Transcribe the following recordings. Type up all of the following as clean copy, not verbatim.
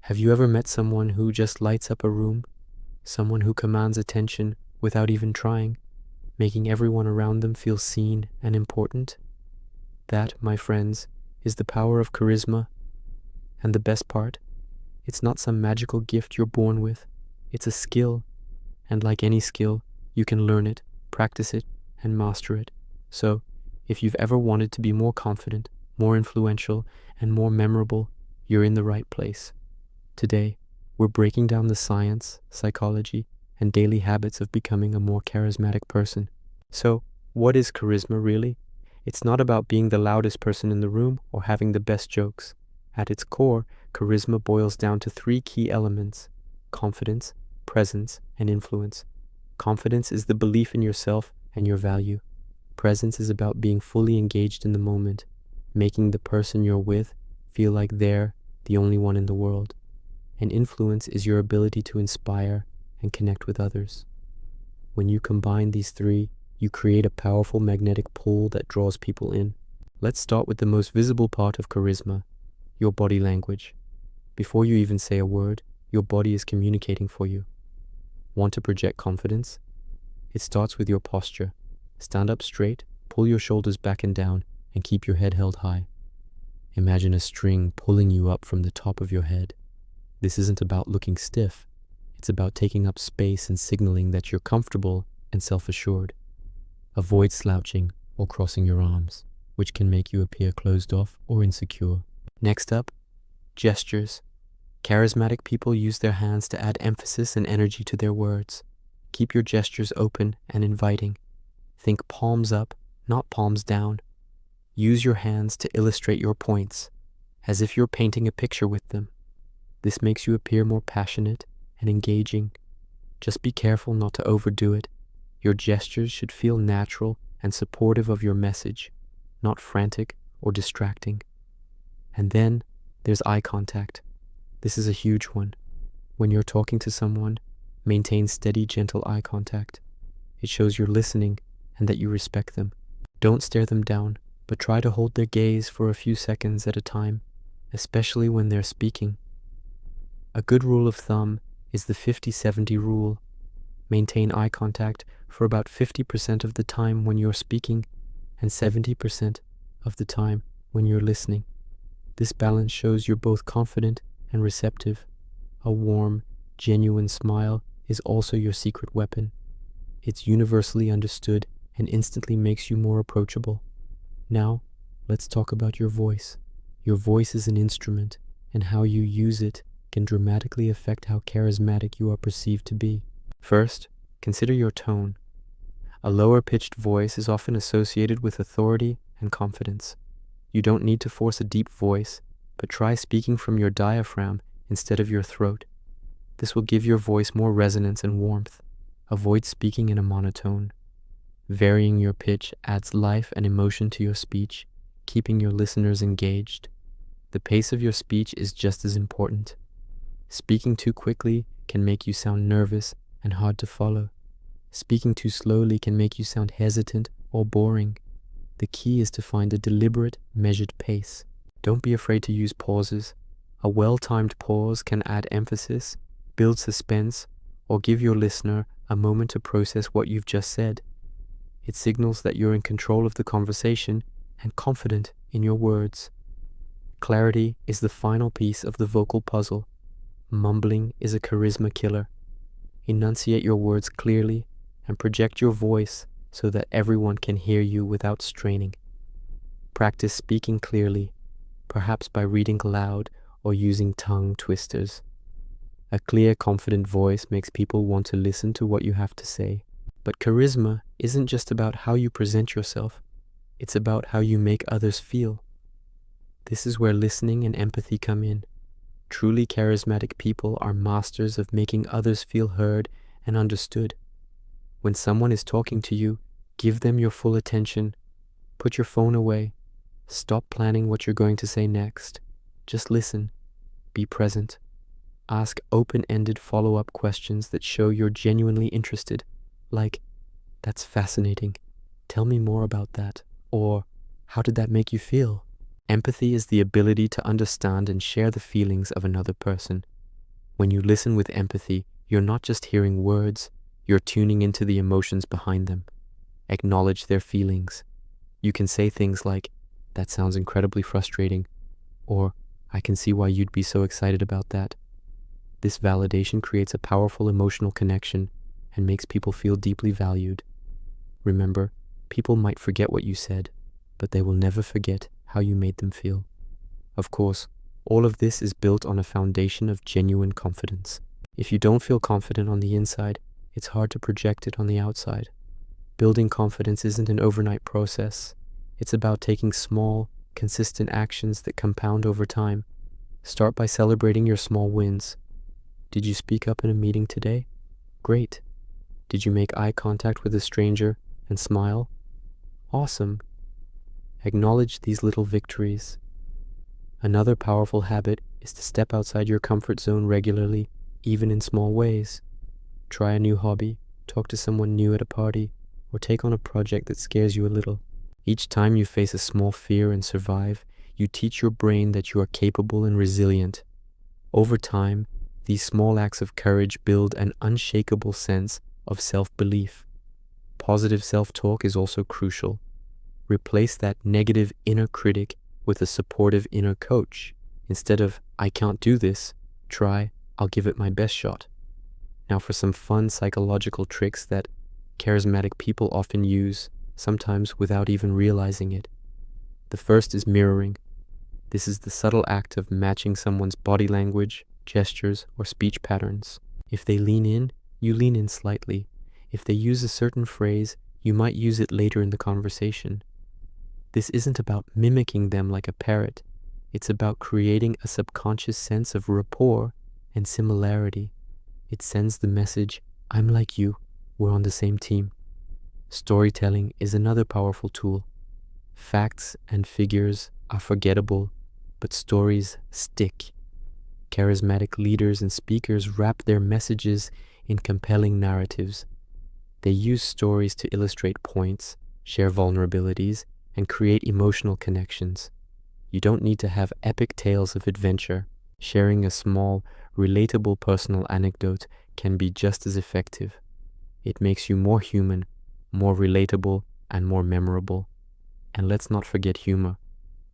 Have you ever met someone who just lights up a room? Someone who commands attention without even trying, making everyone around them feel seen and important? That, my friends, is the power of charisma. And the best part, it's not some magical gift you're born with. It's a skill. And like any skill, you can learn it, practice it, and master it. So, if you've ever wanted to be more confident, more influential, and more memorable, you're in the right place. Today, we're breaking down the science, psychology, and daily habits of becoming a more charismatic person. So, what is charisma really? It's not about being the loudest person in the room or having the best jokes. At its core, charisma boils down to three key elements: confidence, presence, and influence. Confidence is the belief in yourself and your value. Presence is about being fully engaged in the moment, making the person you're with feel like they're the only one in the world. And influence is your ability to inspire and connect with others. When you combine these three, you create a powerful magnetic pull that draws people in. Let's start with the most visible part of charisma, your body language. Before you even say a word, your body is communicating for you. Want to project confidence? It starts with your posture. Stand up straight, pull your shoulders back and down, and keep your head held high. Imagine a string pulling you up from the top of your head. This isn't about looking stiff. It's about taking up space and signaling that you're comfortable and self-assured. Avoid slouching or crossing your arms, which can make you appear closed off or insecure. Next up, gestures. Charismatic people use their hands to add emphasis and energy to their words. Keep your gestures open and inviting. Think palms up, not palms down. Use your hands to illustrate your points, as if you're painting a picture with them. This makes you appear more passionate and engaging. Just be careful not to overdo it. Your gestures should feel natural and supportive of your message, not frantic or distracting. And then there's eye contact. This is a huge one. When you're talking to someone, maintain steady, gentle eye contact. It shows you're listening and that you respect them. Don't stare them down, but try to hold their gaze for a few seconds at a time, especially when they're speaking. A good rule of thumb is the 50-70 rule. Maintain eye contact for about 50% of the time when you're speaking and 70% of the time when you're listening. This balance shows you're both confident and receptive. A warm, genuine smile is also your secret weapon. It's universally understood and instantly makes you more approachable. Now, let's talk about your voice. Your voice is an instrument, and how you use it can dramatically affect how charismatic you are perceived to be. First, consider your tone. A lower-pitched voice is often associated with authority and confidence. You don't need to force a deep voice, but try speaking from your diaphragm instead of your throat. This will give your voice more resonance and warmth. Avoid speaking in a monotone. Varying your pitch adds life and emotion to your speech, keeping your listeners engaged. The pace of your speech is just as important. Speaking too quickly can make you sound nervous and hard to follow. Speaking too slowly can make you sound hesitant or boring. The key is to find a deliberate, measured pace. Don't be afraid to use pauses. A well-timed pause can add emphasis, build suspense, or give your listener a moment to process what you've just said. It signals that you're in control of the conversation and confident in your words. Clarity is the final piece of the vocal puzzle. Mumbling is a charisma killer. Enunciate your words clearly and project your voice so that everyone can hear you without straining. Practice speaking clearly, perhaps by reading aloud or using tongue twisters. A clear, confident voice makes people want to listen to what you have to say. But charisma isn't just about how you present yourself. It's about how you make others feel. This is where listening and empathy come in. Truly charismatic people are masters of making others feel heard and understood. When someone is talking to you, give them your full attention. Put your phone away. Stop planning what you're going to say next. Just listen. Be present. Ask open-ended follow-up questions that show you're genuinely interested. Like, "That's fascinating. Tell me more about that." Or, "How did that make you feel?" Empathy is the ability to understand and share the feelings of another person. When you listen with empathy, you're not just hearing words, you're tuning into the emotions behind them. Acknowledge their feelings. You can say things like, "That sounds incredibly frustrating," or "I can see why you'd be so excited about that." This validation creates a powerful emotional connection and makes people feel deeply valued. Remember, people might forget what you said, but they will never forget how you made them feel. Of course, all of this is built on a foundation of genuine confidence. If you don't feel confident on the inside, it's hard to project it on the outside. Building confidence isn't an overnight process. It's about taking small, consistent actions that compound over time. Start by celebrating your small wins. Did you speak up in a meeting today? Great. Did you make eye contact with a stranger and smile? Awesome. Acknowledge these little victories. Another powerful habit is to step outside your comfort zone regularly, even in small ways. Try a new hobby, talk to someone new at a party, or take on a project that scares you a little. Each time you face a small fear and survive, you teach your brain that you are capable and resilient. Over time, these small acts of courage build an unshakable sense of self-belief. Positive self-talk is also crucial. Replace that negative inner critic with a supportive inner coach. Instead of, "I can't do this," try, "I'll give it my best shot." Now for some fun psychological tricks that charismatic people often use, sometimes without even realizing it. The first is mirroring. This is the subtle act of matching someone's body language, gestures, or speech patterns. If they lean in, you lean in slightly. If they use a certain phrase, you might use it later in the conversation. This isn't about mimicking them like a parrot. It's about creating a subconscious sense of rapport and similarity. It sends the message, "I'm like you, we're on the same team." Storytelling is another powerful tool. Facts and figures are forgettable, but stories stick. Charismatic leaders and speakers wrap their messages in compelling narratives. They use stories to illustrate points, share vulnerabilities, and create emotional connections. You don't need to have epic tales of adventure. Sharing a small, relatable personal anecdote can be just as effective. It makes you more human, more relatable, and more memorable. And let's not forget humor.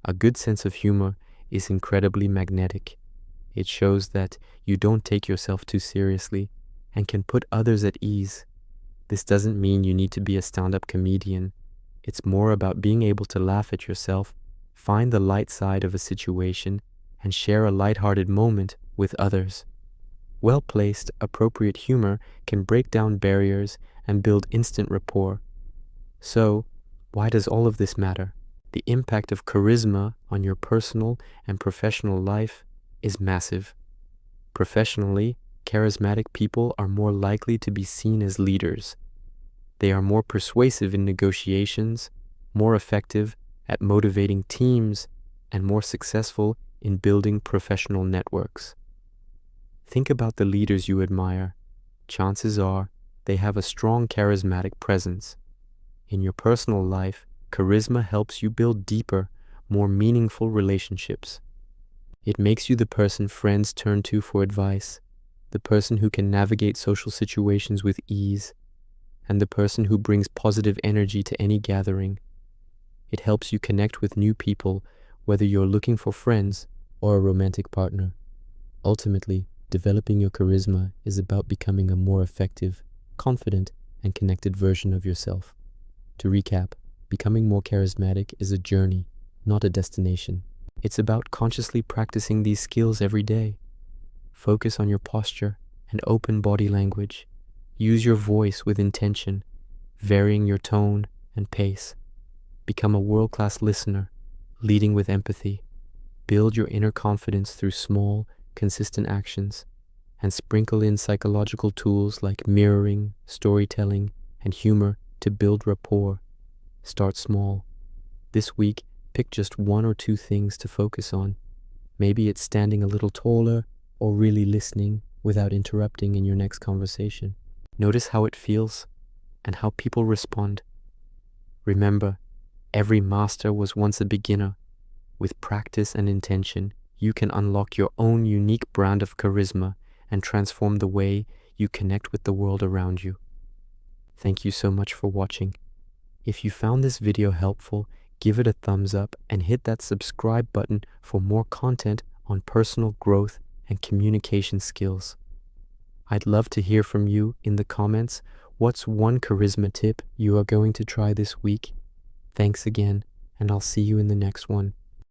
A good sense of humor is incredibly magnetic. It shows that you don't take yourself too seriously and can put others at ease. This doesn't mean you need to be a stand-up comedian. It's more about being able to laugh at yourself, find the light side of a situation, and share a lighthearted moment with others. Well-placed, appropriate humor can break down barriers and build instant rapport. So, why does all of this matter? The impact of charisma on your personal and professional life is massive. Professionally, charismatic people are more likely to be seen as leaders. They are more persuasive in negotiations, more effective at motivating teams, and more successful in building professional networks. Think about the leaders you admire. Chances are they have a strong charismatic presence. In your personal life, charisma helps you build deeper, more meaningful relationships. It makes you the person friends turn to for advice, the person who can navigate social situations with ease, and the person who brings positive energy to any gathering. It helps you connect with new people, whether you're looking for friends or a romantic partner. Ultimately, developing your charisma is about becoming a more effective, confident, and connected version of yourself. To recap, becoming more charismatic is a journey, not a destination. It's about consciously practicing these skills every day. Focus on your posture and open body language. Use your voice with intention, varying your tone and pace. Become a world-class listener, leading with empathy. Build your inner confidence through small, consistent actions, and sprinkle in psychological tools like mirroring, storytelling, and humor to build rapport. Start small. This week, pick just one or two things to focus on. Maybe it's standing a little taller or really listening without interrupting in your next conversation. Notice how it feels and how people respond. Remember, every master was once a beginner. With practice and intention, you can unlock your own unique brand of charisma and transform the way you connect with the world around you. Thank you so much for watching. If you found this video helpful, give it a thumbs up and hit that subscribe button for more content on personal growth and communication skills. I'd love to hear from you in the comments. What's one charisma tip you are going to try this week? Thanks again, and I'll see you in the next one.